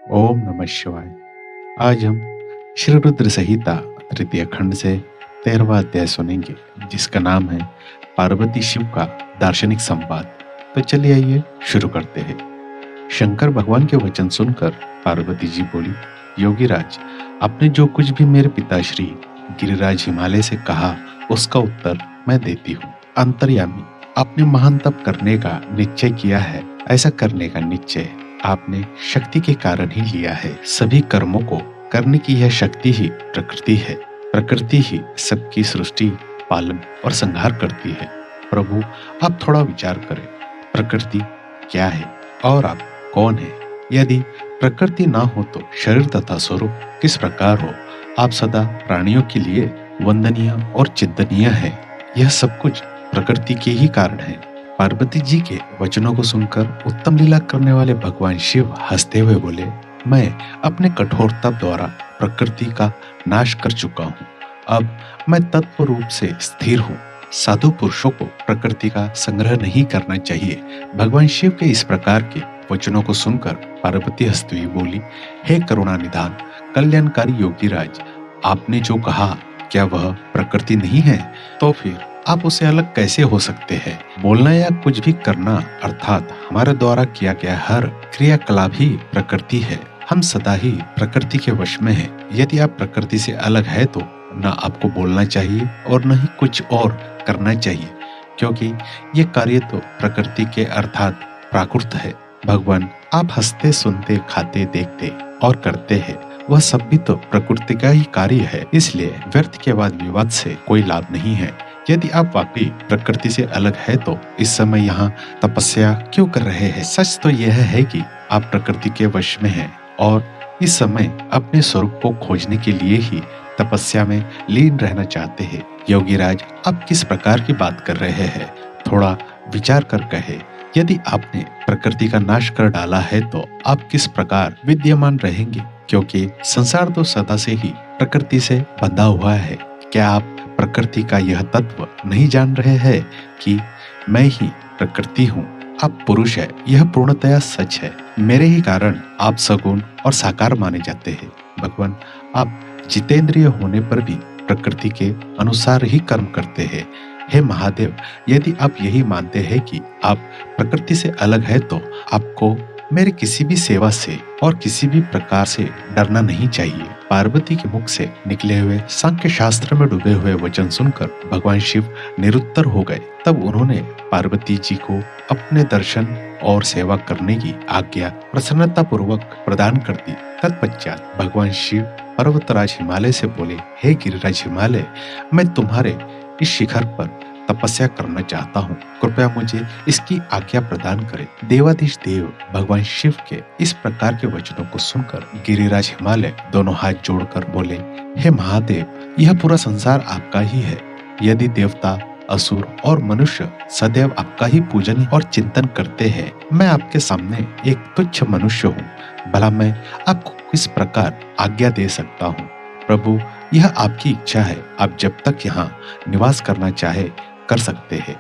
ओम नमः शिवाय। आज हम श्री रुद्र संहिता तृतीय खंड से 13वां अध्याय सुनेंगे, जिसका नाम है पार्वती शिव का दार्शनिक संवाद। तो चलिए आइए शुरू करते हैं। शंकर भगवान के वचन सुनकर पार्वती जी बोली, योगीराज, आपने जो कुछ भी मेरे पिताश्री गिरिराज हिमालय से कहा उसका उत्तर मैं देती हूँ। अंतर्यामी, आपने महान तप करने का निश्चय किया है। ऐसा करने का निश्चय आपने शक्ति के कारण ही लिया है। सभी कर्मों को करने की यह शक्ति ही प्रकृति है। प्रकृति ही सबकी सृष्टि, पालन और संहार करती है। प्रभु, आप थोड़ा विचार करें, प्रकृति क्या है और आप कौन है? यदि प्रकृति ना हो तो शरीर तथा स्वरूप किस प्रकार हो? आप सदा प्राणियों के लिए वंदनीय और चिंतनीय है। यह सब कुछ प्रकृति के ही कारण है। पार्वती जी के वचनों को सुनकर उत्तम लीला करने वाले भगवान शिव हंसते हुए बोले, मैं अपने कठोर तप द्वारा प्रकृति का नाश कर चुका हूँ। अब मैं तत्व रूप से स्थिर हूँ। साधु पुरुषों को प्रकृति का संग्रह नहीं करना चाहिए। भगवान शिव के इस प्रकार के वचनों को सुनकर पार्वती हंसती हुई बोली, हे करुणा निधान कल्याणकारी योगीराज, आपने जो कहा क्या वह प्रकृति नहीं है? तो फिर आप उसे अलग कैसे हो सकते हैं? बोलना या कुछ भी करना अर्थात हमारे द्वारा किया गया हर क्रियाकलाप ही प्रकृति है। हम सदा ही प्रकृति के वश में हैं। यदि आप प्रकृति से अलग है तो न आपको बोलना चाहिए और न ही कुछ और करना चाहिए, क्योंकि ये कार्य तो प्रकृति के अर्थात प्राकृत है। भगवान, आप हंसते, सुनते, खाते, देखते और करते हैं, वह सब भी तो प्रकृति का ही कार्य है। इसलिए व्यर्थ के वाद विवाद से कोई लाभ नहीं है। यदि आप वाकई प्रकृति से अलग है तो इस समय यहाँ तपस्या क्यों कर रहे हैं? सच तो यह है कि आप प्रकृति के वश में हैं और इस समय अपने स्वरूप को खोजने के लिए ही तपस्या में लीन रहना चाहते हैं। योगीराज, आप किस प्रकार की बात कर रहे हैं? थोड़ा विचार कर कहे। यदि आपने प्रकृति का नाश कर डाला है तो आप किस प्रकार विद्यमान रहेंगे? क्योंकि संसार तो सदा से ही प्रकृति से बंधा हुआ है। क्या आप प्रकृति का यह तत्व नहीं जान रहे हैं कि मैं ही प्रकृति हूँ? आप पुरुष है, यह पूर्णतया सच है। मेरे ही कारण आप सगुण और साकार माने जाते हैं। भगवान, आप जितेंद्रिय होने पर भी प्रकृति के अनुसार ही कर्म करते हैं। हे महादेव, यदि आप यही मानते हैं कि आप प्रकृति से अलग है तो आपको मेरे किसी भी सेवा से और किसी भी प्रकार से डरना नहीं चाहिए। पार्वती के मुख से निकले हुए सांख्य शास्त्र में डूबे हुए वचन सुनकर भगवान शिव निरुत्तर हो गए। तब उन्होंने पार्वती जी को अपने दर्शन और सेवा करने की आज्ञा प्रसन्नता पूर्वक प्रदान कर दी। तत्पश्चात भगवान शिव पर्वतराज हिमालय से बोले, हे गिरिराज हिमालय, मैं तुम्हारे इस शिखर पर तपस्या करना चाहता हूँ। कृपया मुझे इसकी आज्ञा प्रदान करें। देवाधीश देव भगवान शिव के इस प्रकार के वचनों को सुनकर गिरिराज हिमालय दोनों हाथ जोड़कर बोले, हे महादेव, यह पूरा संसार आपका ही है। यदि देवता, असुर और मनुष्य सदैव आपका ही पूजन और चिंतन करते हैं, मैं आपके सामने एक तुच्छ मनुष्य हूँ। भला मैं आपको किस प्रकार आज्ञा दे सकता हूँ? प्रभु, यह आपकी इच्छा है। आप जब तक यहाँ निवास करना चाहे कर सकते हैं।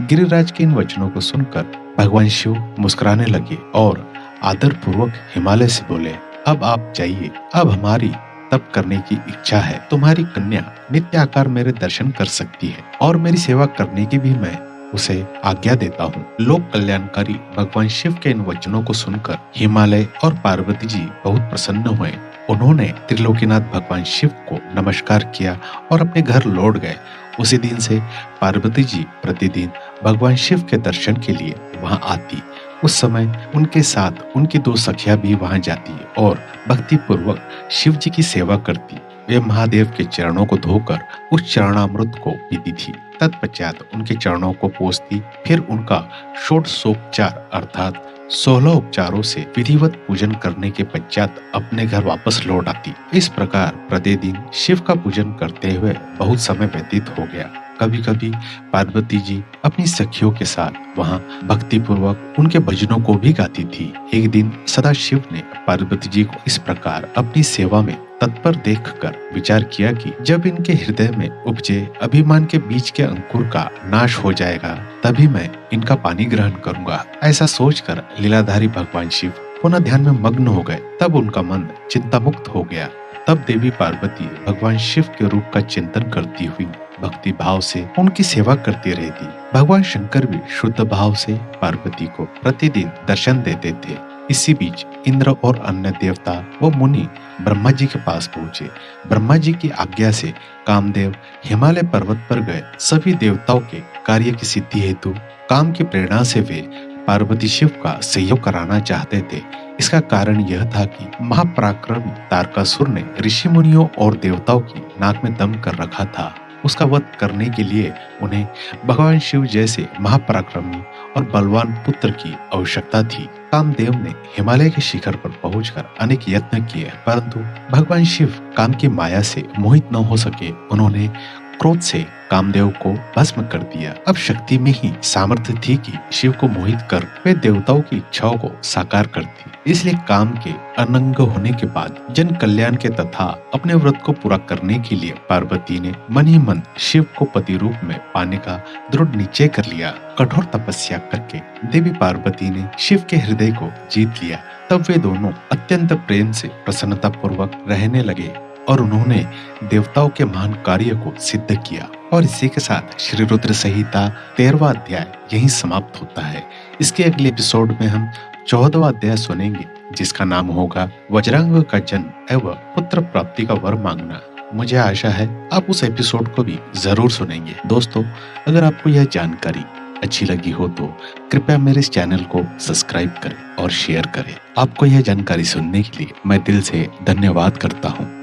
गिरिराज के इन वचनों को सुनकर भगवान शिव मुस्कुराने लगे और आदर पूर्वक हिमालय से बोले, अब आप जाइए। अब हमारी तप करने की इच्छा है। तुम्हारी कन्या नित्य आकार मेरे दर्शन कर सकती है और मेरी सेवा करने की भी मैं उसे आज्ञा देता हूँ। लोक कल्याणकारी भगवान शिव के इन वचनों को सुनकर हिमालय और पार्वती जी बहुत प्रसन्न हुए। उन्होंने त्रिलोकीनाथ भगवान शिव को नमस्कार किया और अपने घर लौट गए। उसी दिन से पार्वती जी प्रतिदिन भगवान शिव के दर्शन के लिए वहां आती। उस समय उनके साथ उनकी दो सखियां भी वहां जाती और भक्ति पूर्वक शिव जी की सेवा करती। वे महादेव के चरणों को धोकर उस चरणामृत को पीती थी। तत्पश्चात उनके चरणों को पोंछती, फिर उनका षोडशोपचार अर्थात 16 उपचारों से विधिवत पूजन करने के पश्चात अपने घर वापस लौट आती। इस प्रकार प्रतिदिन शिव का पूजन करते हुए बहुत समय व्यतीत हो गया। कभी कभी पार्वती जी अपनी सखियों के साथ वहां भक्ति पूर्वक उनके भजनों को भी गाती थी। एक दिन सदाशिव ने पार्वती जी को इस प्रकार अपनी सेवा में तत्पर देखकर विचार किया कि जब इनके हृदय में उपजे अभिमान के बीज के अंकुर का नाश हो जाएगा, तभी मैं इनका पानी ग्रहण करूंगा। ऐसा सोचकर लीलाधारी भगवान शिव पुनः ध्यान में मग्न हो गए, तब उनका मन चिंता मुक्त हो गया। तब देवी पार्वती भगवान शिव के रूप का चिंतन करती हुई भक्ति भाव से उनकी सेवा करती रहती। भगवान शंकर भी शुद्ध भाव से पार्वती को प्रतिदिन दर्शन देते थे। इसी बीच इंद्र और अन्य देवता व मुनि ब्रह्मा जी के पास पहुंचे। ब्रह्मा जी की आज्ञा से कामदेव हिमालय पर्वत पर गए। सभी देवताओं के कार्य की सिद्धि हेतु काम की प्रेरणा से वे पार्वती शिव का सहयोग कराना चाहते थे। इसका कारण यह था कि महापराक्रमी तारकासुर ने ऋषि मुनियों और देवताओं की नाक में दम कर रखा था। उसका वध करने के लिए उन्हें भगवान शिव जैसे महापराक्रमी और बलवान पुत्र की आवश्यकता थी। कामदेव ने हिमालय के शिखर पर पहुंचकर अनेक यत्न किए, परंतु भगवान शिव काम की माया से मोहित न हो सके। उन्होंने क्रोध से कामदेव को भस्म कर दिया। अब शक्ति में ही सामर्थ्य थी कि शिव को मोहित कर वे देवताओं की इच्छाओं को साकार करती। इसलिए काम के अनंग होने के बाद जन कल्याण के तथा अपने व्रत को पूरा करने के लिए पार्वती ने मन ही मन शिव को पति रूप में पाने का दृढ़ निश्चय कर लिया। कठोर तपस्या करके देवी पार्वती ने शिव के हृदय को जीत लिया। तब वे दोनों अत्यंत प्रेम से प्रसन्नता पूर्वक रहने लगे और उन्होंने देवताओं के महान कार्य को सिद्ध किया। और इसी के साथ श्री रुद्र संहिता 13वां अध्याय यहीं समाप्त होता है। इसके अगले एपिसोड में हम 14वां अध्याय सुनेंगे, जिसका नाम होगा वज्रांग का जन्म एवं पुत्र प्राप्ति का वर मांगना। मुझे आशा है आप उस एपिसोड को भी जरूर सुनेंगे। दोस्तों, अगर आपको यह जानकारी अच्छी लगी हो तो कृपया मेरे इस चैनल को सब्सक्राइब करें और शेयर करें। आपको यह जानकारी सुनने के लिए मैं दिल से धन्यवाद करता हूँ।